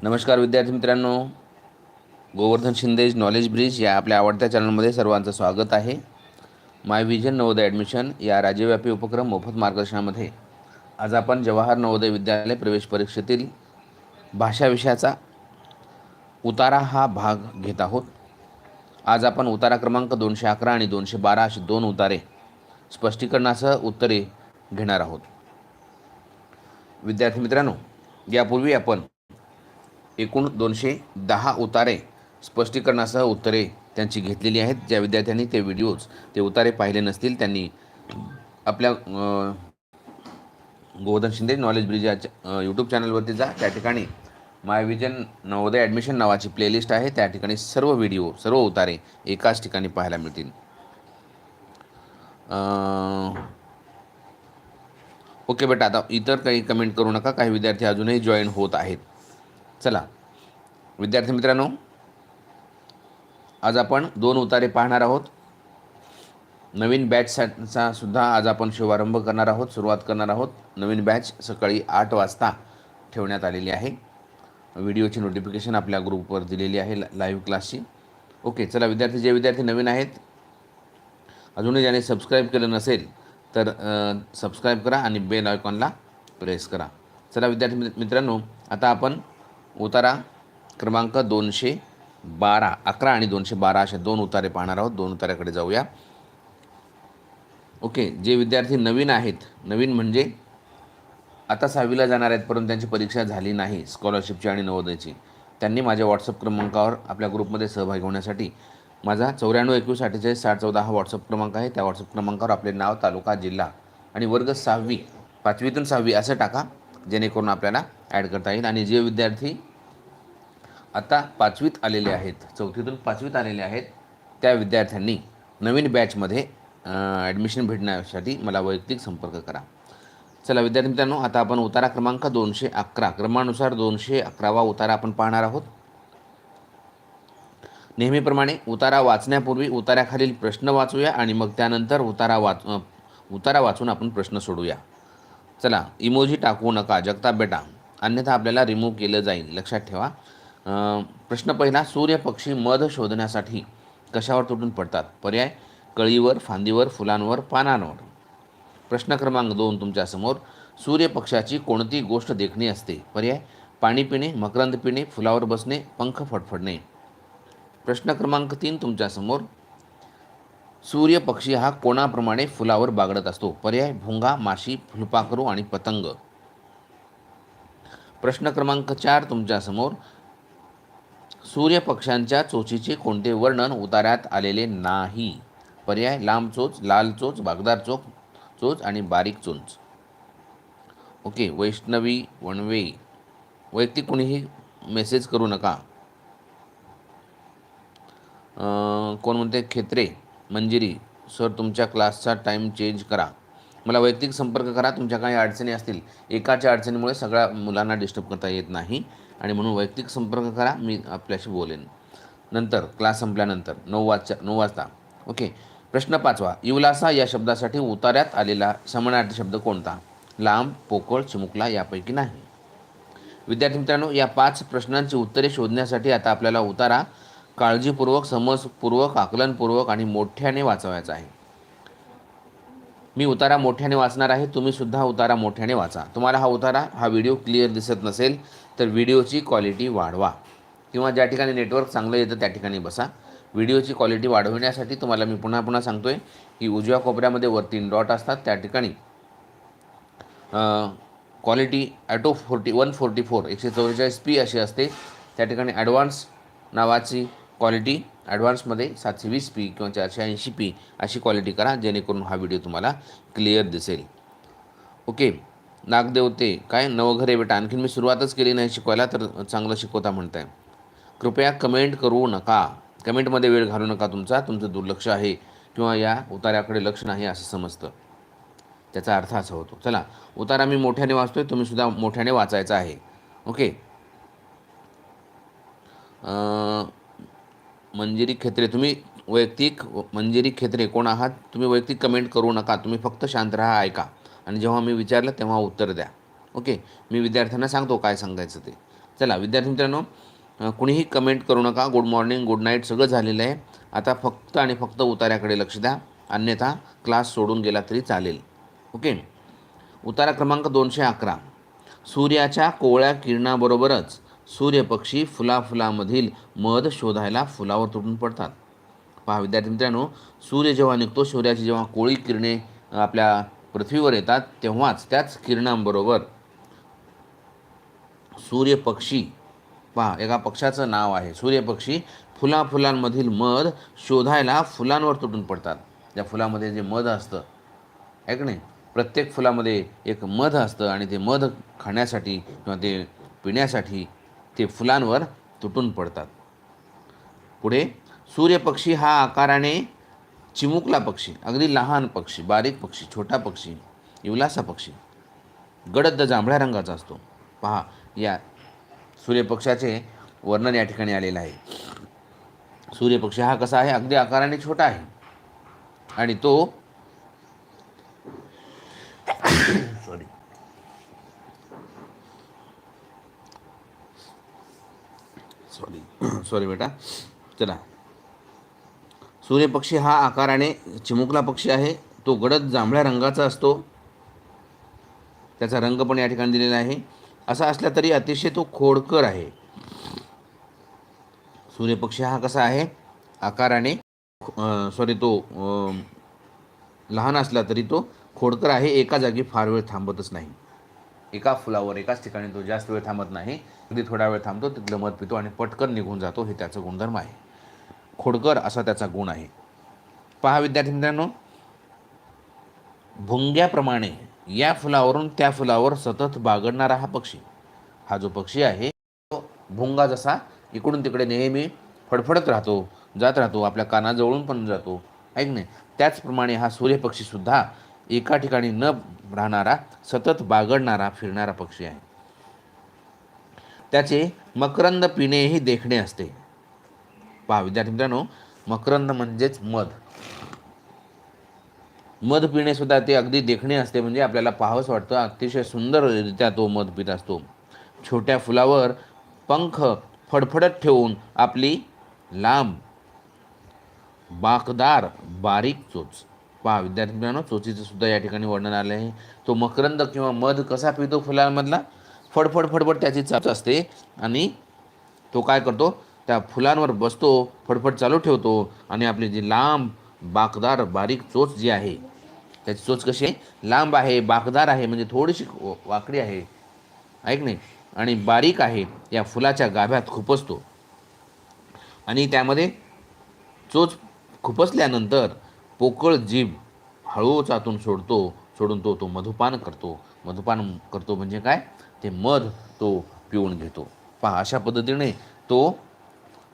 नमस्कार विद्यार्थी मित्रांनो, गोवर्धन शिंदेज नॉलेज ब्रिज या आपल्या आवडत्या चॅनलमध्ये सर्वांचं स्वागत आहे. माय विजन नवोदय ॲडमिशन या राज्यव्यापी उपक्रम मोफत मार्गदर्शनामध्ये आज आपण जवाहर नवोदय विद्यालय प्रवेश परीक्षेतील भाषा विषयाचा उतारा हा भाग घेत आहोत. आज आपण उतारा क्रमांक 211 आणि 212 असे दोन उतारे स्पष्टीकरणासह उत्तरे घेणार आहोत. विद्यार्थी मित्रांनो, यापूर्वी आपण एकूण 210 उतारे स्पष्टीकरणासह उत्तरे त्यांची घेतलेली आहेत. ज्या विद्यार्थ्यांनी ते उतारे पाहिले नसतील त्यांनी आपल्या गोवर्धन शिंदे नॉलेज ब्रिज या यूट्यूब चॅनलवरती जा. त्या ठिकाणी माय विजन नवोदय ॲडमिशन नावाची प्लेलिस्ट आहे. त्या ठिकाणी सर्व उतारे एकाच ठिकाणी पाहायला मिळतील. ओके बेटा, आता इतर काही कमेंट करू नका. काही विद्यार्थी अजूनही जॉईन होत आहेत. चला विद्यार्थी मित्रांनो, आज आपण दोन उतारे पाहणार आहोत. नवीन बॅचचा सुद्धा आज आपण शुभारंभ करणार आहोत, सुरुवात करणार आहोत. नवीन बॅच सकाळी 8 वाजता ठेवण्यात आलेली आहे. व्हिडिओची नोटिफिकेशन आपल्या ग्रुपवर दिलेली आहे लाईव्ह क्लासची. ओके, चला जे विद्यार्थी नवीन आहेत, अजूनही ज्याने सबस्क्राईब केलं नसेल तर सबस्क्राईब करा आणि बेल आयकॉनला प्रेस करा. चला विद्यार्थी मित्रांनो, आता आपण उतारा क्रमांक 212, 11 आणि 212 असे दोन उतारे पाहणार आहोत. दोन उताऱ्याकडे जाऊया. ओके, जे विद्यार्थी नवीन आहेत, नवीन म्हणजे आता 6वीला जाणार आहेत परंतु त्यांची परीक्षा झाली नाही स्कॉलरशिपची आणि नवोदयची, त्यांनी माझ्या व्हॉट्सअप क्रमांकावर आपल्या ग्रुपमध्ये सहभागी होण्यासाठी माझा 9421486014 हा व्हॉट्सअप क्रमांक आहे. त्या व्हॉट्सअप क्रमांकावर आपले नाव, तालुका, जिल्हा आणि वर्ग 6वी, 5वीतून 6वी असं टाका, जेणेकरून आपल्याला ॲड करता येईल. आणि जे विद्यार्थी आता 5वीत आलेले आहेत, 4थीतून 5वीत आलेले आहेत, त्या विद्यार्थ्यांनी नवीन बॅचमध्ये ॲडमिशन भेटण्यासाठी मला वैयक्तिक संपर्क करा. चला विद्यार्थी मित्रांनो, आता आपण उतारा क्रमांक 211, क्रमानुसार 211वा उतारा आपण पाहणार आहोत. नेहमीप्रमाणे उतारा वाचण्यापूर्वी उताऱ्याखालील प्रश्न वाचूया आणि मग त्यानंतर उतारा वाचून आपण प्रश्न सोडूया. चला, इमोजी टाकू नका जगताप बेटा, अन्यथा आपल्याला रिमूव्ह केलं जाईल, लक्षात ठेवा. प्रश्न पहिला, सूर्यपक्षी मध शोधण्यासाठी कशावर तुटून पडतात? पर्याय: कळीवर, फांदीवर, फुलांवर, पानांवर. प्रश्न क्रमांक 2 तुमच्यासमोर, सूर्यपक्षाची कोणती गोष्ट देखणी असते? पर्याय: पाणी पिणे, मकरंद पिणे, फुलावर बसणे, पंख फडफडणे. प्रश्न क्रमांक 3 तुमच्यासमोर, सूर्यपक्षी हा कोणाप्रमाणे फुलावर बागडत असतो? पर्याय: भुंगा, माशी, फुलपाखरू आणि पतंग. प्रश्न क्रमांक 4 तुमच्यासमोर, सूर्यपक्ष्यांच्या चोचीचे कोणते वर्णन उतार्यात आलेले नाही? पर्याय: लांब चोच, लाल चोच, बागदार चोच आणि बारीक चोच. ओके, वैष्णवी वणवे, वैयक्तिक कोणीही मेसेज करू नका. कोण म्हणते? खेत्रे मंजिरी, सर तुमच्या क्लासचा टाईम चेंज करा. मला वैयक्तिक संपर्क करा. तुमच्या काही अडचणी असतील, एकाच्या अडचणीमुळे सगळ्या मुलांना डिस्टर्ब करता येत नाही आणि म्हणून वैयक्तिक संपर्क करा, मी आपल्याशी बोलेन नंतर, क्लास संपल्यानंतर 9 वाजता. ओके, प्रश्न 5वा, इवलासा या शब्दासाठी उतार्यात आलेला समानार्थी शब्द कोणता? लांब, पोकळ, चिमुकला यापैकी नाही. विद्यार्थी मित्रांनो, या 5 प्रश्नांची उत्तरे शोधण्यासाठी आता आपल्याला उतारा काळजीपूर्वक, समजपूर्वक, आकलनपूर्वक आणि मोठ्याने वाचावायचा आहे. मी उतारा मोठ्याने वाचणार आहे, तुम्ही सुद्धा उतारा मोठ्याने वाचा. तुम्हाला हा व्हिडिओ क्लिअर दिसत नसेल तर व्हिडिओची क्वालिटी वाढवा किंवा ज्या ठिकाणी नेटवर्क चांगलं येतं त्या ठिकाणी बसा. व्हिडिओची क्वालिटी वाढवण्यासाठी तुम्हाला मी पुन्हा सांगतो आहे की उजव्या कोपऱ्यामध्ये वर 3 डॉट असतात, त्या ठिकाणी क्वालिटी ॲटो 144 144p अशी असते. त्या ठिकाणी ॲडव्हान्स नावाची क्वालिटी, ॲडव्हान्समध्ये 720p किंवा 480p अशी क्वालिटी करा, जेणेकरून हा व्हिडिओ तुम्हाला क्लिअर दिसेल. ओके, नागदेवते काय नवघरे बेटा, आणखीन मी सुरुवातच केली नाही शिकवायला तर चांगलं शिकवता म्हणताय. कृपया कमेंट करू नका, कमेंटमध्ये वेळ घालू नका. तुमचं दुर्लक्ष आहे किंवा या उतार्याकडे लक्ष नाही असं समजतं, त्याचा अर्थ असा होतो. चला, उतारा मी मोठ्याने वाचतोय, तुम्ही सुद्धा मोठ्याने वाचायचा आहे. ओके, मंजिरी खेत्रे, तुम्ही वैयक्तिक, मंजिरी खेत्रे कोण आहात? तुम्ही वैयक्तिक कमेंट करू नका, तुम्ही फक्त शांत राहा, ऐका आणि जेव्हा मी विचारलं तेव्हा उत्तर द्या. ओके, मी विद्यार्थ्यांना सांगतो काय सांगायचं ते. चला विद्यार्थी मित्रांनो, कुणीही कमेंट करू नका. गुड मॉर्निंग, गुड नाईट सगळं झालेलं आहे. आता फक्त आणि फक्त उतार्याकडे लक्ष द्या, अन्यथा क्लास सोडून गेला तरी चालेल. ओके. उतारा क्रमांक 211. सूर्याच्या कोवळ्या किरणाबरोबरच सूर्यपक्षी फुलाफुलामधील मध शोधायला फुलावर तुटून पडतात. पहा विद्यार्थी मित्रांनो, सूर्य जेव्हा निघतो, सूर्याची जेव्हा कोवळी किरणे आपल्या पृथ्वीवर येतात, तेव्हाच त्याच किरणांबरोबर सूर्यपक्षी, पहा एका पक्षाचं नाव आहे सूर्यपक्षी, फुलाफुलांमधील मध शोधायला फुलांवर तुटून पडतात. त्या फुलामध्ये जे मध असतं आहे की नाही, प्रत्येक फुलामध्ये एक मध असतं आणि ते मध खाण्यासाठी किंवा ते पिण्यासाठी ते फुलांवर तुटून पडतात. पुढे, सूर्यपक्षी हा आकाराने चिमुकला पक्षी, अगदी लहान पक्षी, बारीक पक्षी, छोटा पक्षी, इवलासा पक्षी, गडद जांभळ्या रंगाचा असतो. पहा, या सूर्यपक्षाचे वर्णन या ठिकाणी आलेलं आहे. सूर्यपक्षी हा कसा आहे, अगदी आकाराने छोटा आहे आणि तो सॉरी बेटा. चला, सूर्यपक्षी हा आकाराने चिमुकला पक्षी आहे. तो गडद जांभळ्या रंगाचा असतो. त्याचा रंग पण या ठिकाणी दिलेला आहे. असा असला तरी अतिशय तो खोडकर आहे. सूर्यपक्षी हा कसा आहे, आकाराने लहान असला तरी तो खोडकर आहे. एका जागी फार वेळ थांबतच नाही. एका फुलावर एकाच ठिकाणी तो जास्त वेळ थांबत नाही. अगदी थोडा वेळ थांबतो, तिथलं मध पितो आणि पटकन निघून जातो. हे त्याचं गुणधर्म आहे. खोडकर असा त्याचा गुण आहे. पहा विद्यार्थी मित्रांनो, भुंग्याप्रमाणे या फुलावरून त्या फुलावर सतत बागडणारा हा पक्षी, हा जो पक्षी आहे तो भुंगा जसा इकडून तिकडे नेहमी फडफडत राहतो, जात राहतो, आपल्या कानाजवळून पण जातो, ऐक नाही, त्याचप्रमाणे हा सूर्यपक्षीसुद्धा एका ठिकाणी न राहणारा, सतत बागडणारा, फिरणारा पक्षी आहे. त्याचे मकरंद पिणेही देखणे असते. पहा विद्यार्थी मित्रांनो, मकरंद म्हणजेच मध. मध पिणेसुद्धा ते अगदी देखणे असते, म्हणजे आपल्याला पाहावंच वाटतं. अतिशय सुंदररित्या तो मध पित असतो. छोट्या फुलावर पंख फडफडत ठेवून आपली लांब बाकदार बारीक चोच. पहा विद्यार्थी मित्रांनो, चोचीचं सुद्धा या ठिकाणी वर्णन आलं आहे. तो मकरंद किंवा मध कसा पितो फुलांमधला, फडफड फडफड त्याची चाच असते आणि तो काय करतो, त्या फुलांवर बसतो, फडफड चालू ठेवतो आणि आपली जी लांब बाकदार बारीक चोच जी आहे, त्याची चोच कशी आहे, लांब आहे, बाकदार आहे, म्हणजे थोडीशी वाकडी आहे, ऐक नाही, आणि बारीक आहे, या फुलाच्या गाभ्यात खुपसतो आणि त्यामध्ये चोच खुपसल्यानंतर पोकळ जीभ हळूच आतून सोडून तो मधुपान करतो म्हणजे काय, ते मध तो पिऊन घेतो. पहा, अशा पद्धतीने तो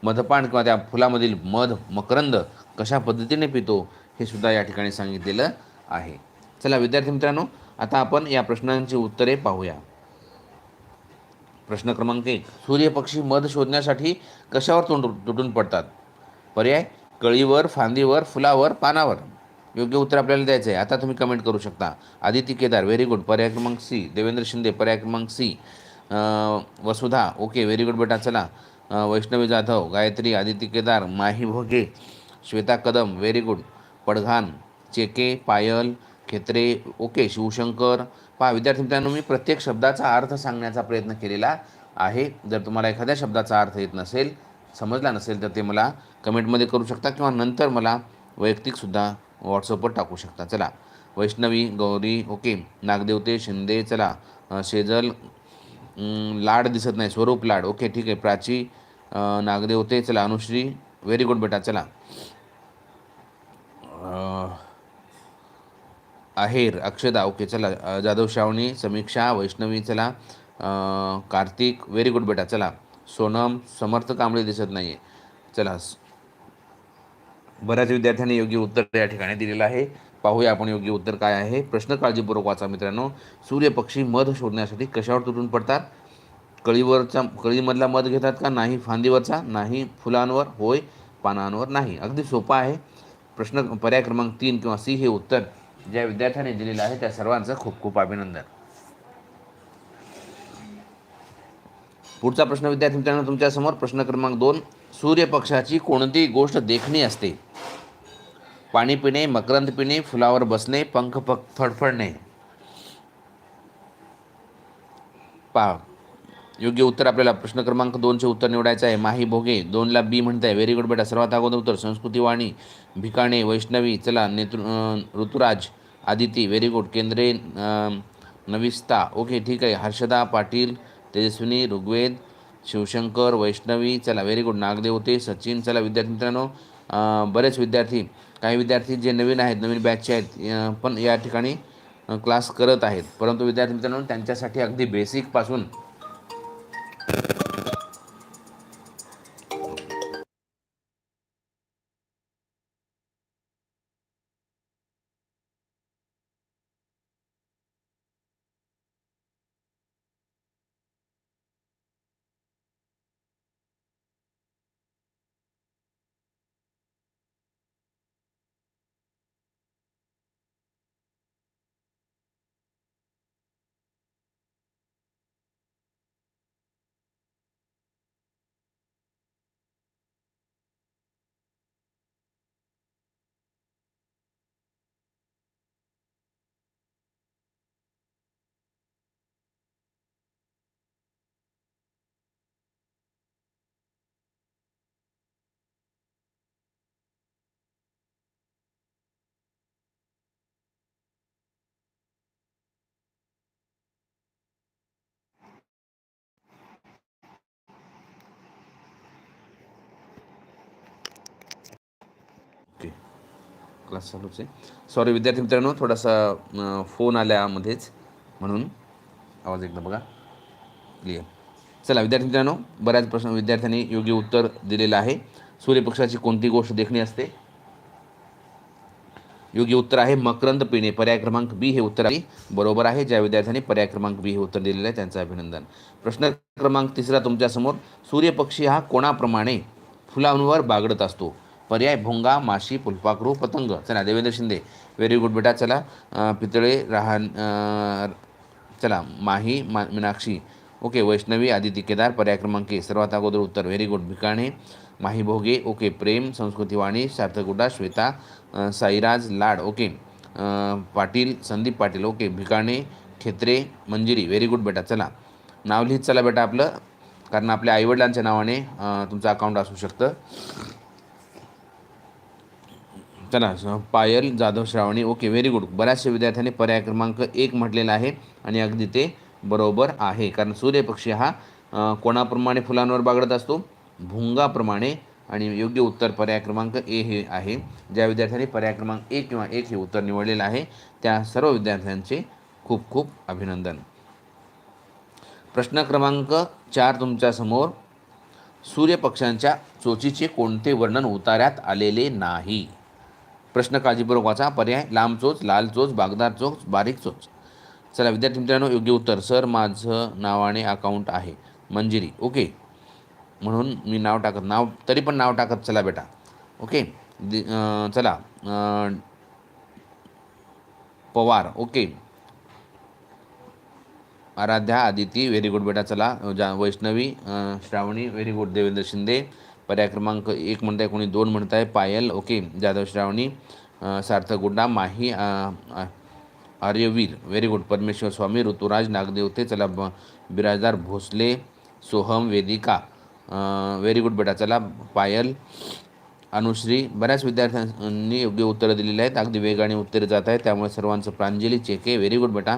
मधपान किंवा त्या फुलामधील मध, मकरंद कशा पद्धतीने पितो हे सुद्धा या ठिकाणी सांगितलेलं आहे. चला विद्यार्थी मित्रांनो, आता आपण या प्रश्नांची उत्तरे पाहूया. प्रश्न क्रमांक 1, सूर्यपक्षी मध शोधण्यासाठी कशावर तुटून पडतात? पर्याय, कळीवर, फांदीवर, फुलावर, पानावर. योग्य उत्तर आपल्याला द्यायचं आहे. आता तुम्ही कमेंट करू शकता. आदिती केदार, व्हेरी गुड, पर्याय क्रमांक सी. देवेंद्र शिंदे, पर्याय क्रमांक C. Vasudha, okay, very good बेटा. चला, Vaishnavi Jadhav, Gayatri, Aditi Kedar, Mahi Bhoge, Shweta Kadam, very good. Padghan, Cheke, Payal, Khetre, okay, Shivshankar. पहा विद्यार्थी मित्रांनो, मी प्रत्येक शब्दाचा अर्थ सांगण्याचा प्रयत्न केलेला आहे. जर तुम्हाला एखाद्या शब्दाचा अर्थ येत नसेल, समजला नसेल, तर ते मला कमेंटमध्ये करू शकता किंवा नंतर मला वैयक्तिकसुद्धा व्हॉट्सअपवर टाकू शकता. चला, वैष्णवी, गौरी, ओके, नागदेवते, शिंदे, चला, शेजल, लाड दिसत नाही, स्वरूप लाड, ओके, ठीक आहे, प्राची, नागदेवते, चला, अनुश्री, व्हेरी गुड बेटा. चला, आहेर, अक्षदा, ओके, चला, जाधव श्रावणी, समीक्षा, वैष्णवी, चला, कार्तिक, व्हेरी गुड बेटा. चला, सोनम, समर्थ कांबळे दिसत नाही आहे. चला, बऱ्याच विद्यार्थ्यांनी योग्य उत्तर या ठिकाणी दिलेलं आहे. पाहूया आपण योग्य उत्तर काय आहे. प्रश्न काळजीपूर्वक वाचा मित्रांनो. सूर्यपक्षी मध शोधण्यासाठी कशावर तुटून पडतात? कळीमधला मध घेतात का? नाही. फांदीवरचा? नाही. फुलांवर? होय. पानांवर? नाही. अगदी सोपा आहे प्रश्न. पर्याय क्रमांक 3 किंवा सी हे उत्तर ज्या विद्यार्थ्यांनी दिलेलं आहे त्या सर्वांचं खूप खूप अभिनंदन. पुढचा प्रश्न विद्यार्थी मित्रांनो तुमच्यासमोर प्रश्न क्रमांक 2. सूर्यपक्षाची कोणती गोष्ट देखणी असते? पाणी पिणे, मकरंद पिणे, फुलावर बसणे, पंख फडफडणे. पहा, योग्य उत्तर आपल्याला प्रश्न क्रमांक 2चे उत्तर निवडायचं आहे. माही भोगे 2ला बी म्हणताय. व्हेरी गुड बेटा. सर्वात अगोदर उत्तर संस्कृती वाणी, भिकाणे, वैष्णवी. चला ऋतुराज, आदिती. Very good. केंद्रे, नविस्ता. ओके ठीक आहे. हर्षदा पाटील, तेजस्विनी, ऋग्वेद, शिवशंकर, वैष्णवी. चला व्हेरी गुड. नागदेवते, सचिन. चला विद्यार्थी मित्रांनो बरेच विद्यार्थी, काही विद्यार्थी जे नवीन आहेत, नवीन बॅचचे आहेत, पण या ठिकाणी क्लास करत आहेत. परंतु विद्यार्थी मित्रांनो त्यांच्यासाठी अगदी बेसिकपासून क्लास चालूच आहे. सॉरी विद्यार्थी मित्रांनो थोडासा फोन आल्यामध्येच, म्हणून आवाज एकदा बघा क्लिअर. चला विद्यार्थी मित्रांनो बऱ्याच प्रश्न विद्यार्थ्यांनी योग्य उत्तर दिलेलं आहे. सूर्यपक्षाची कोणती गोष्ट देखणी असते? योग्य उत्तर आहे मकरंद पिणे. पर्याय क्रमांक बी हे उत्तर आहे बरोबर आहे. ज्या विद्यार्थ्यांनी पर्याय क्रमांक बी हे उत्तर दिलेलं आहे त्यांचं अभिनंदन. प्रश्न क्रमांक 3 तुमच्यासमोर. सूर्यपक्षी हा कोणाप्रमाणे फुलांवर बागडत असतो? पर्याय भोंगा, माशी, फुलपाखरू, पतंग. चला देवेंद्र शिंदे. व्हेरी गुड बेटा. चला पितळे, चला माही, मीनाक्षी. ओके वैष्णवी, आदिती, केदार. पर्याय क्रमांक ए सर्वात अगोदर उत्तर. Very good. भिकाणे, माही भोगे. ओके प्रेम, संस्कृती Vani, Sarthak Gudda, Shweta, Sairaj, Lad. Okay Patil, Sandeep Patil. Okay Bhikane, Khetre, Manjiri. Very good बेटा. चला नाव लिहित चला बेटा आपलं, कारण आपल्या आईवडिलांच्या नावाने तुमचं अकाउंट असू शकतं. चला Payal Jadhav Shravani. Okay very good. बऱ्याचशा विद्यार्थ्यांनी पर्याय क्रमांक 1 म्हटलेला आहे आणि अगदी ते बरोबर आहे. कारण सूर्यपक्षी हा कोणाप्रमाणे फुलांवर बागडत असतो? भुंगाप्रमाणे. आणि योग्य उत्तर पर्याय क्रमांक ए हे आहे. ज्या विद्यार्थ्यांनी पर्याय क्रमांक 1 किंवा 1 हे उत्तर निवडलेलं आहे त्या सर्व विद्यार्थ्यांचे खूप खूप अभिनंदन. प्रश्न क्रमांक 4 तुमच्यासमोर. सूर्यपक्षांच्या चोचीचे कोणते वर्णन उतार्यात आलेले नाही? प्रश्न काळजीपूर्वक वाचा. पर्याय लांब चोच, लाल चोच, बागदार चोच, बारीक चोच. चला विद्यार्थी मित्रांनो योग्य उत्तर सर माझं नावाने अकाउंट आहे मंजिरी. ओके म्हणून मी नाव टाकत, नाव तरी पण नाव टाकत चला बेटा. ओके चला Pawar. Okay Aaradhya, Aditi. Very good बेटा. चला वैष्णवी, श्रावणी. Very good. देवेंद्र शिंदे. पर्याय क्रमांक 1 म्हणताय, कोणी 2 म्हणताय. पायल. ओके जाधव श्रावणी, सार्थक गुड्डा, माही, आर्यवीर. Very good. परमेश्वर स्वामी, ऋतुराज, नागदेवते. चला बिराजदार भोसले, सोहम, वेदिका. व्हेरी गुड बेटा. चला पायल, अनुश्री. बऱ्याच विद्यार्थ्यांनी योग्य उत्तरं दिलेली आहेत. अगदी वेगाने उत्तरे जात आहेत त्यामुळे सर्वांचं प्रांजली चेके. व्हेरी गुड बेटा.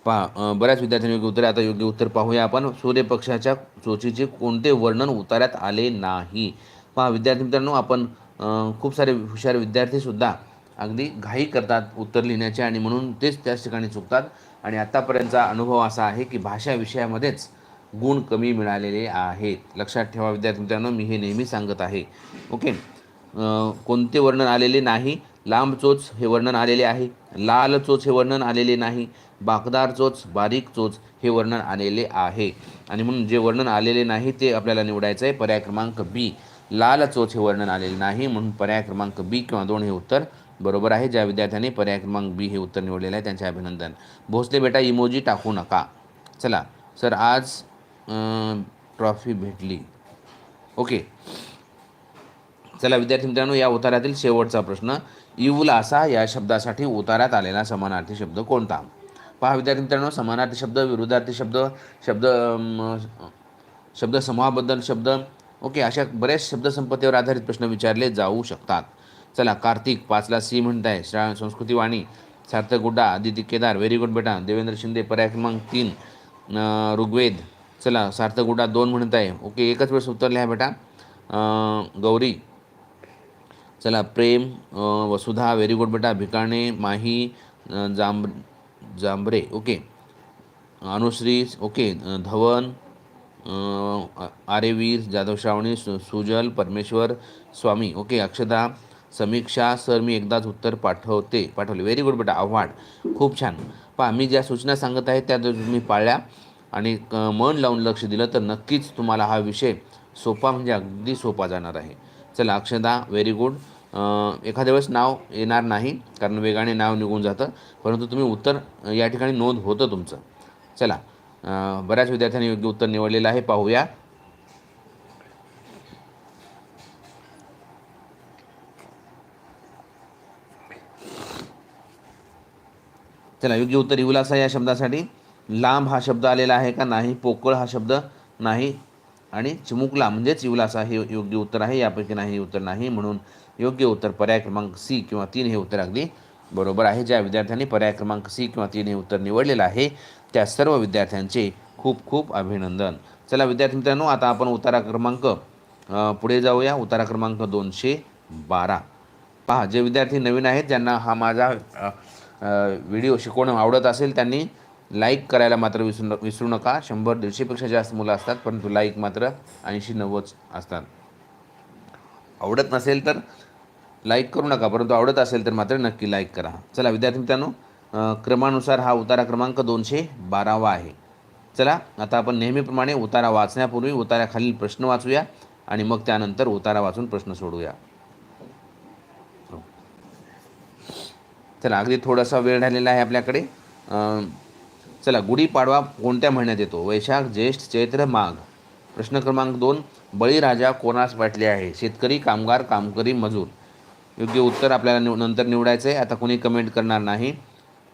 बऱ्याच विद्यार्थ्यांनी योग्य उत्तर. आता योग्य उत्तर पाहूया आपण. सूर्यपक्षाच्या चोचीचे कोणते वर्णन उतार्यात आले नाही? पहा विद्यार्थी मित्रांनो आपण खूप सारे हुशार विद्यार्थीसुद्धा अगदी घाई करतात उत्तर लिहिण्याचे आणि म्हणून तेच त्याच ठिकाणी चुकतात. आणि आत्तापर्यंतचा अनुभव असा आहे की भाषा विषयामध्येच गुण कमी मिळालेले आहेत. लक्षात ठेवा विद्यार्थी मित्रांनो, मी हे नेहमी सांगत आहे. ओके कोणते वर्णन आलेले नाही? लांब चोच हे वर्णन आलेले आहे, लाल चोच हे वर्णन आलेले नाही, बाकदार चोच, बारीक चोच हे वर्णन आलेले आहे. आणि म्हणून जे वर्णन आलेले नाही ते आपल्याला निवडायचं आहे. पर्याय क्रमांक बी लाल चोच हे वर्णन आलेले नाही, म्हणून पर्याय क्रमांक बी किंवा 2 हे उत्तर बरोबर आहे. ज्या विद्यार्थ्यांनी पर्याय क्रमांक बी हे उत्तर निवडलेलं आहे त्यांचे अभिनंदन. भोसले बेटा इमोजी टाकू नका. चला सर आज ट्रॉफी भेटली. ओके, चला विद्यार्थी मित्रांनो, या उतारातील शेवटचा प्रश्न. इवलासा या शब्दासाठी उतारात आलेला समानार्थी शब्द कोणता? पहा विद्यार्थी मित्रांनो, समानार्थी शब्द, विरुद्धार्थी शब्द, शब्द शब्दसमूहाबद्दल शब्द, ओके, अशा बऱ्याच शब्दसंपत्तीवर आधारित प्रश्न विचारले जाऊ शकतात. चला, कार्तिक 5ला सी म्हणत आहे. संस्कृती वाणी, सार्थक गुड्डा, आदिती केदार, व्हेरी गुड बेटा. देवेंद्र शिंदे, पर्याय क्रमांक 3 ऋग्वेद. चला, सार्थक गुड्डा 2 म्हणत आहे. ओके, एकच वेळेस उत्तर लिहा बेटा. गौरी. चला, प्रेम, वसुधा, व्हेरी गुड बेटा. भिकाणे, माही, जांभरे, ओके. अनुश्री, ओके. धवन, आरेवीर, जाधव श्रावणी, सुजल, परमेश्वर, स्वामी, ओके. अक्षदा, समीक्षा, सर मी एकदाच उत्तर पाठवले. व्हेरी गुड बेटा. आव्हाड, खूप छान. पहा, मी ज्या सूचना सांगत आहे त्या जर तुम्ही पाळल्या आणि मन लावून लक्ष दिलं तर नक्कीच तुम्हाला हा विषय सोपा म्हणजे अगदी सोपा जाणार आहे. चला, अक्षदा, व्हेरी गुड. एखाद्या वेळेस नाव येणार नाही कारण वेगाने नाव निघून जातं, परंतु तुम्ही उत्तर या ठिकाणी नोंद होतं तुमचं. चला, बऱ्याच विद्यार्थ्यांनी योग्य उत्तर निवडलेलं आहे, पाहूया. चला, योग्य उत्तर इवलासा या शब्दासाठी लांब हा शब्द आलेला आहे का? नाही. पोकळ हा शब्द नाही. आणि चिमुकला म्हणजेच इवलासा हे योग्य उत्तर आहे. यापैकी नाही उत्तर नाही, म्हणून योग्य उत्तर पर्याय क्रमांक सी किंवा 3 हे उत्तर अगदी बरोबर आहे. ज्या विद्यार्थ्यांनी पर्याय क्रमांक सी किंवा 3 हे उत्तर निवडलेलं आहे त्या सर्व विद्यार्थ्यांचे खूप खूप अभिनंदन. चला विद्यार्थी मित्रांनो, आता आपण उतारा क्रमांक पुढे जाऊया. उतारा क्रमांक 212. पहा, जे विद्यार्थी नवीन आहेत ज्यांना हा माझा व्हिडिओ शिकवणं आवडत असेल त्यांनी लाईक करायला मात्र विसरू नका. 100-150पेक्षा जास्त मुलं असतात, परंतु लाईक मात्र 80-90 असतात. आवडत नसेल तर लाईक करू नका, परंतु आवडत असेल तर मात्र नक्की लाईक करा. चला विद्यार्थी मित्रांनो, क्रमानुसार हा उतारा क्रमांक 212 आहे. चला, आता आपण नेहमीप्रमाणे उतारा वाचण्यापूर्वी उताराखालील प्रश्न वाचूया आणि मग त्यानंतर उतारा वाचून प्रश्न सोडूया. चला, अगदी थोडासा वेळ राहिलेला आहे आपल्याकडे. चला, गुढीपाडवा कोणत्या महिन्यात येतो? वैशाख, ज्येष्ठ, चैत्र, माघ. प्रश्न क्रमांक 2, बळीराजा कोणास वाटले आहे? शेतकरी, कामगार, कामकरी, मजूर. योग्य उत्तर आपल्याला नंतर निवडायचं आहे, आता कोणी कमेंट करणार नाही.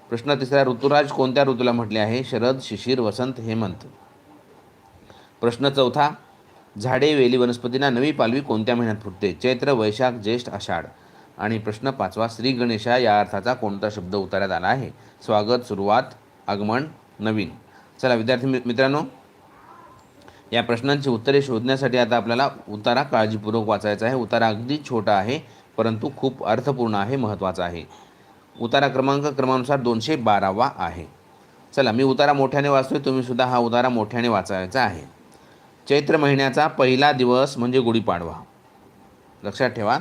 प्रश्न 3, ऋतुराज कोणत्या ऋतूला म्हटले आहे? शरद, शिशिर, वसंत, हेमंत. प्रश्न 4, झाडे, वेली, वनस्पतींना नवी पालवी कोणत्या महिन्यात फुटते? चैत्र, वैशाख, ज्येष्ठ, आषाढ. आणि प्रश्न 5, श्री गणेशा या अर्थाचा कोणता शब्द उतार्यात आला आहे? स्वागत, सुरुवात, आगमन, नवीन. चला विद्यार्थी मित्रांनो, या प्रश्नांची उत्तरे शोधण्यासाठी आता आपल्याला उतारा काळजीपूर्वक वाचायचा आहे. उतारा अगदी छोटा आहे परंतु खूप अर्थपूर्ण आहे, महत्त्वाचा आहे. उतारा क्रमांक क्रमानुसार 212 आहे. चला, मी उतारा मोठ्याने वाचतोय, तुम्ही सुद्धा हा उतारा मोठ्याने वाचायचा आहे. चैत्र महिन्याचा पहिला दिवस म्हणजे गुढीपाडवा. लक्षात ठेवा,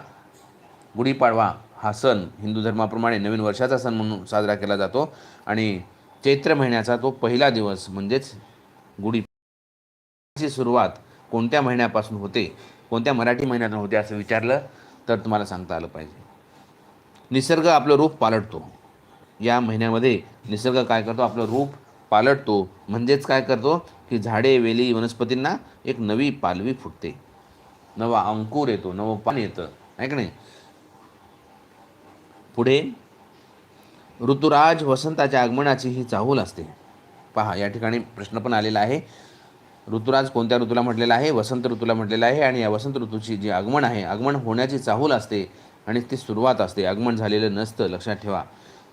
गुढीपाडवा हा सण हिंदू धर्माप्रमाणे नवीन वर्षाचा सण म्हणून साजरा केला जातो आणि चैत्र महिन्याचा तो पहिला दिवस म्हणजेच गुढीची सुरुवात कोणत्या महिन्यापासून होते, कोणत्या मराठी महिन्यातून होते असं विचारलं तर तुम्हाला सांगता आलं पाहिजे. निसर्ग आपलं रूप पालटतो. या महिन्यामध्ये निसर्ग काय करतो? आपलं रूप पालटतो. म्हणजेच काय करतो की झाडे, वेली, वनस्पतींना एक नवी पालवी फुटते, नवा अंकुर येतो, नवं पान येतं, आहे का नाही? पुढे, ऋतुराज वसंताच्या आगमनाची ही चाहूल असते. पहा, या ठिकाणी प्रश्न पण आलेला आहे. ऋतुराज कोणत्या ऋतूला म्हटलेला आहे? वसंत ऋतूला म्हटलेला आहे. आणि या वसंत ऋतूची जी आगमन आहे, आगमन होण्याची चाहूल असते आणि ती सुरुवात असते, आगमन झालेलं नसतं. लक्षात ठेवा.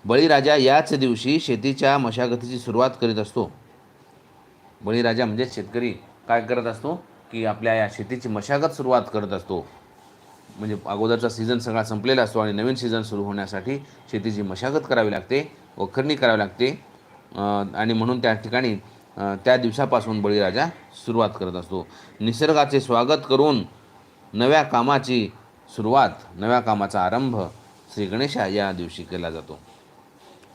बळीराजा याच दिवशी शेतीच्या मशागतीची सुरुवात करीत असतो. बळीराजा म्हणजे शेतकरी काय करत असतो की आपल्या या शेतीची मशागत सुरुवात करत असतो. म्हणजे अगोदरचा सीझन सगळा संपलेला असतो आणि नवीन सीझन सुरू होण्यासाठी शेतीची मशागत करावी लागते, वखरणी करावी लागते आणि म्हणून त्या ठिकाणी त्या दिवसापासून बळीराजा सुरुवात करत असतो. निसर्गाचे स्वागत करून नव्या कामाची सुरुवात, नव्या कामाचा आरंभ श्री गणेशा या दिवशी केला जातो.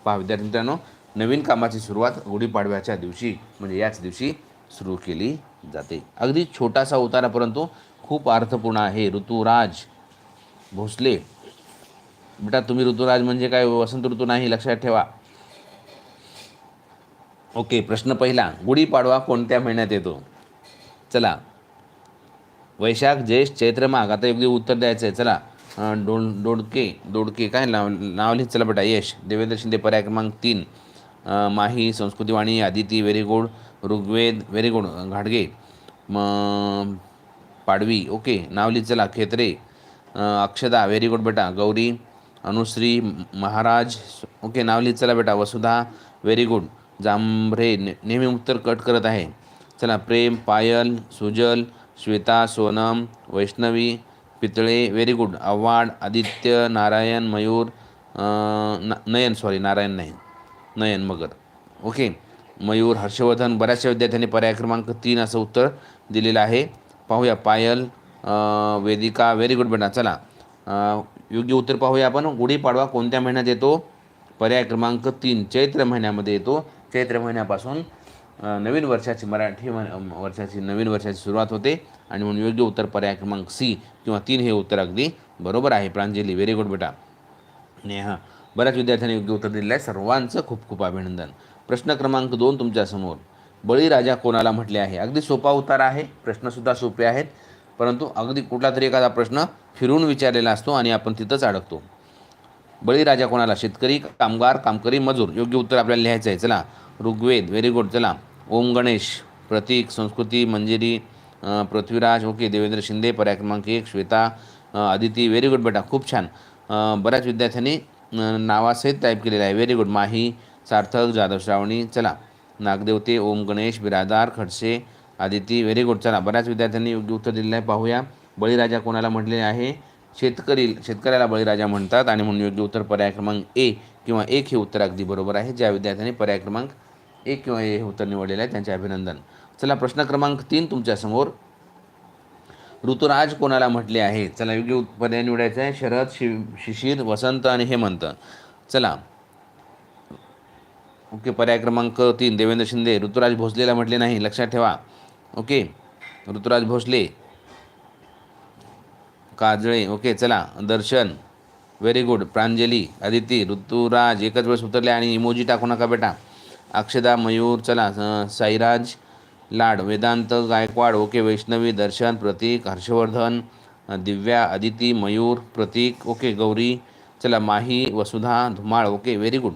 पहा विद्यार्थी मित्रांनो, नवीन कामाची सुरुवात गुढीपाडव्याच्या दिवशी म्हणजे याच दिवशी सुरू केली जाते. अगदी छोटासा उतारा परंतु खूप अर्थपूर्ण आहे. ऋतुराज भोसले, बेटा तुम्ही ऋतुराज म्हणजे काय वसंत ऋतू नाही, लक्षात ठेवा. ओके, प्रश्न पहिला, गुढीपाडवा कोणत्या महिन्यात येतो? चला, वैशाख ज्येष्ठ चैत्र माघ. आता योग्य उत्तर द्यायचं आहे. चला, दोडके काय नाव लिहित. चला बेटा, यश. देवेंद्र शिंदे पर्याय क्रमांक 3. Mahi, Sanskruti Vani, Aditi very good. Rugved very good. घाडगे, पाडवी ओके नाव लिहित. चला, खेत्रे, अक्षदा व्हेरी गुड बेटा. गौरी, अनुश्री, महाराज ओके नाव लिहित. चला बेटा, वसुधा व्हेरी गुड. जांभरे नेहमी उत्तर कट करत आहे. चला, प्रेम, पायल, सुजल, श्वेता, सोनम, वैष्णवी, पितळे व्हेरी गुड. आव्हाड, आदित्य, नारायण, मयूर, नयन सॉरी नारायण नाही, नयन मगर ओके. मयूर, हर्षवर्धन. बऱ्याचशा विद्यार्थ्यांनी पर्याय क्रमांक 3 असं उत्तर दिलेलं आहे. पाहूया, पायल, वेदिका व्हेरी गुड बेटा. चला, योग्य उत्तर पाहूया आपण. गुढीपाडवा कोणत्या महिन्यात येतो? पर्याय क्रमांक 3 चैत्र महिन्यामध्ये येतो. चैत्र महिन्यापासून नवीन वर्षाची नवीन वर्षाची सुरुवात होते आणि म्हणून योग्य उत्तर पर्याय क्रमांक सी किंवा 3 हे उत्तर अगदी बरोबर आहे. प्रांजली व्हेरी गुड बेटा. नेहा, बऱ्याच विद्यार्थ्यांनी योग्य उत्तर दिलेलं आहे. सर्वांचं खूप खूप अभिनंदन. प्रश्न क्रमांक 2 तुमच्यासमोर. बळीराजा कोणाला म्हटले आहे? अगदी सोपा उत्तर आहे. प्रश्नसुद्धा सोपे आहेत, परंतु अगदी कुठला तरी एखादा प्रश्न फिरून विचारलेला असतो आणि आपण तिथंच अडकतो. बळीराजा कोणाला? शेतकरी, कामगार, कामकरी, मजूर. योग्य उत्तर आपल्याला लिहायचं आहे. चला, ऋग्वेद व्हेरी गुड. चला, ओम गणेश, प्रतीक, संस्कृती, मंजिरी, पृथ्वीराज ओके. देवेंद्र शिंदे पर्याय क्रमांक 1. श्वेता, आदिती व्हेरी गुड बेटा, खूप छान. बऱ्याच विद्यार्थ्यांनी नावासहित टाईप केलेलं आहे. Very good. माही, सार्थक, जाधव श्रावणी. चला, नागदेवते, ओम गणेश, बिरादार, खडसे, आदिती व्हेरी गुड. चला, बऱ्याच विद्यार्थ्यांनी योग्य उत्तर दिलेलं आहे. पाहूया, बळीराजा कोणाला म्हटलेले आहे? शेतकऱ्याला बळीराजा म्हणतात आणि म्हणून योग्य उत्तर पर्याय क्रमांक ए किंवा 1 हे उत्तर अगदी बरोबर आहे. ज्या विद्यार्थ्यांनी पर्याय क्रमांक 1 किंवा ए हे उत्तर निवडलेलं आहे त्यांचे अभिनंदन. चला, प्रश्न क्रमांक 3 तुमच्यासमोर. ऋतुराज कोणाला म्हटले आहे? चला, योग्य पर्याय निवडायचा आहे. शरद, शिशिर, वसंत आणि हेमंत. चला, ओके. पर्याय क्रमांक 3 देवेंद्र शिंदे. ऋतुराज भोसलेला म्हटले नाही, लक्षात ठेवा ओके. ऋतुराज भोसले. काजळे ओके. चला, दर्शन व्हेरी गुड. प्रांजली, आदिती, ऋतुराज एकच वेळेस उतरले आणि इमोजी टाकू नका बेटा. अक्षदा, मयूर. चला, साईराज, लाड, वेदांत गायकवाड ओके. वैष्णवी, दर्शन, प्रतीक, हर्षवर्धन, दिव्या, आदिती, मयूर, प्रतीक ओके. गौरी. चला, Mahi, Vasudha, Dhumal okay. Very good.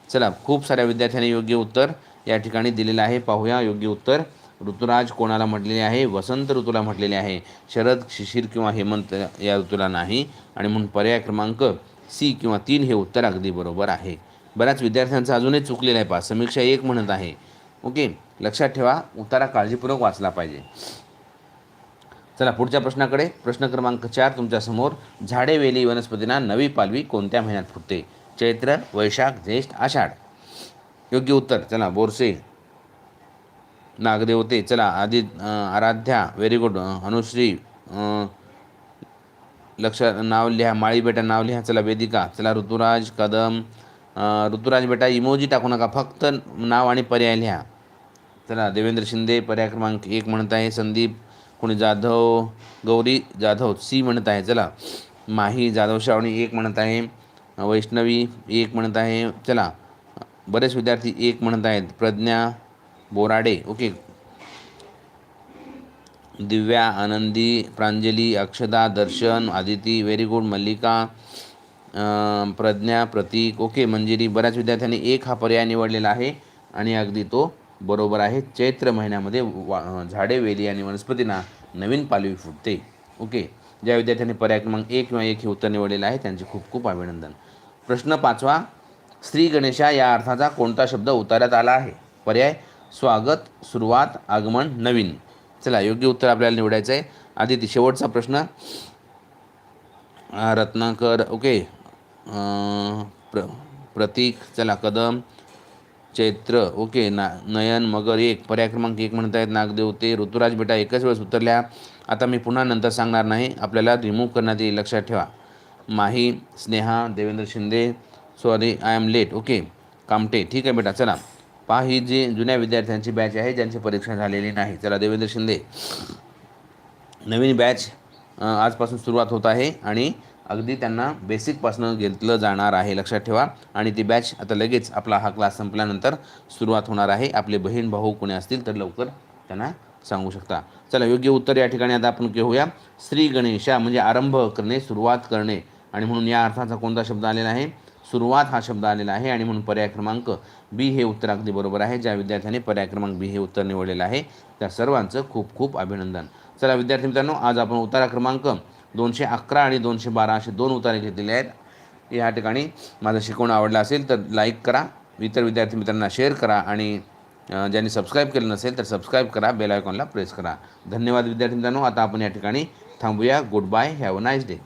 चला, खूप साऱ्या विद्यार्थ्यांनी योग्य उत्तर या ठिकाणी दिलेलं आहे. पाहूया, योग्य उत्तर. ऋतुराज कोणाला म्हटलेले आहे? वसंत ऋतूला म्हटलेले आहे. शरद, शिशिर किंवा हेमंत या ऋतूला नाही आणि म्हणून पर्याय क्रमांक सी किंवा 3 हे उत्तर अगदी बरोबर आहे. बऱ्याच विद्यार्थ्यांचं अजूनही चुकलेलं आहे. समीक्षा 1 म्हणत आहे ओके. लक्षात ठेवा, उत्तरा काळजीपूर्वक वाचला पाहिजे. चला, पुढच्या प्रश्नाकडे. प्रश्न क्रमांक 4 तुमच्यासमोर. झाडे, वेली, वनस्पतींना नवी पालवी कोणत्या महिन्यात फुटते? चैत्र, वैशाख, ज्येष्ठ, आषाढ. योग्य उत्तर. चला, बोरसे, नागदेवते. चला, आराध्या व्हेरी गुड. अनुश्री, नाव लिहा. माळी बेटा नाव लिहा. चला, वेदिका. चला, ऋतुराज कदम. ऋतुराज बेटा इमोजी टाकू नका, फक्त नाव आणि पर्याय लिहा. चला, देवेंद्र शिंदे पर्याय क्रमांक 1 म्हणत आहे. संदीप कोणी जाधव, गौरी जाधव सी म्हणत आहे. चला, माही, जाधव श्रावणी 1 म्हणत आहे. वैष्णवी 1 म्हणत आहे. चला, बरेच विद्यार्थी 1 म्हणत आहेत. प्रज्ञा बोराडे ओके. दिव्या, आनंदी, प्रांजली, अक्षदा, दर्शन, आदिती व्हेरी गुड. मल्लिका, प्रज्ञा, प्रतीक ओके. मंजिरी. बऱ्याच विद्यार्थ्यांनी 1 हा पर्याय निवडलेला आहे आणि अगदी तो बरोबर आहे. चैत्र महिन्यामध्ये झाडे, वेली आणि वनस्पतींना नवीन पालवी फुटते ओके. ज्या विद्यार्थ्यांनी पर्याय क्रमांक 1 किंवा 1 हे उत्तर निवडलेलं आहे त्यांचे खूप खूप अभिनंदन. प्रश्न 5वा. श्री गणेशा या अर्थाचा कोणता शब्द उतारण्यात आला आहे? पर्याय स्वागत, सुरुवात, आगमन, नवीन. चला, योग्य उत्तर आपल्याला निवडायचं आहे. आदिती, शेवटचा प्रश्न. रत्नाकर ओके. प्रतीक. चला, कदम, चैत्र ओके. नयन मगर 1 पर्याय क्रमांक 1 म्हणत आहेत. नागदेवते. ऋतुराज बेटा एकच वेळेस उतरल्या. आता मी पुन्हा नंतर सांगणार नाही, आपल्याला रिमूव्ह करण्यात येईल, लक्षात ठेवा. Mahi, Sneha, Devendra Shinde sorry I am late okay. Kamte ठीक आहे बेटा. चला, पहा, ही जी जुन्या विद्यार्थ्यांची बॅच आहे ज्यांची परीक्षा झालेली नाही. चला, देवेंद्र शिंदे. नवीन बॅच आजपासून सुरुवात होत आहे आणि अगदी त्यांना बेसिकपासून घेतलं जाणार आहे, लक्षात ठेवा. आणि ती बॅच आता लगेच आपला हा क्लास संपल्यानंतर सुरुवात होणार आहे. आपले बहीण भाऊ कोणी असतील तर लवकर त्यांना सांगू शकता. चला, योग्य उत्तर या ठिकाणी आता आपण घेऊया. श्री गणेशा म्हणजे आरंभ करणे, सुरुवात करणे, आणि म्हणून या अर्थाचा कोणता शब्द आलेला आहे? सुरुवात हा शब्द आलेला आहे. आणि म्हणून पर्याय क्रमांक बी हे उत्तर अगदी बरोबर आहे. ज्या विद्यार्थ्यांनी पर्याय क्रमांक बी हे उत्तर निवडलेलं आहे त्या सर्वांचं खूप खूप अभिनंदन. चला विद्यार्थी मित्रांनो, आज आपण उतारा क्रमांक 211 आणि 212 असे 2 उतारे घेतलेले आहेत. या ठिकाणी माझं शिकवणं आवडलं असेल तर लाईक करा, इतर विद्यार्थी मित्रांना शेअर करा, आणि ज्यांनी सबस्क्राईब केलं नसेल तर सबस्क्राईब करा, बेल आयकॉनला प्रेस करा. धन्यवाद विद्यार्थी मित्रांनो. आता आपण या ठिकाणी थांबूया. Goodbye, have a nice day.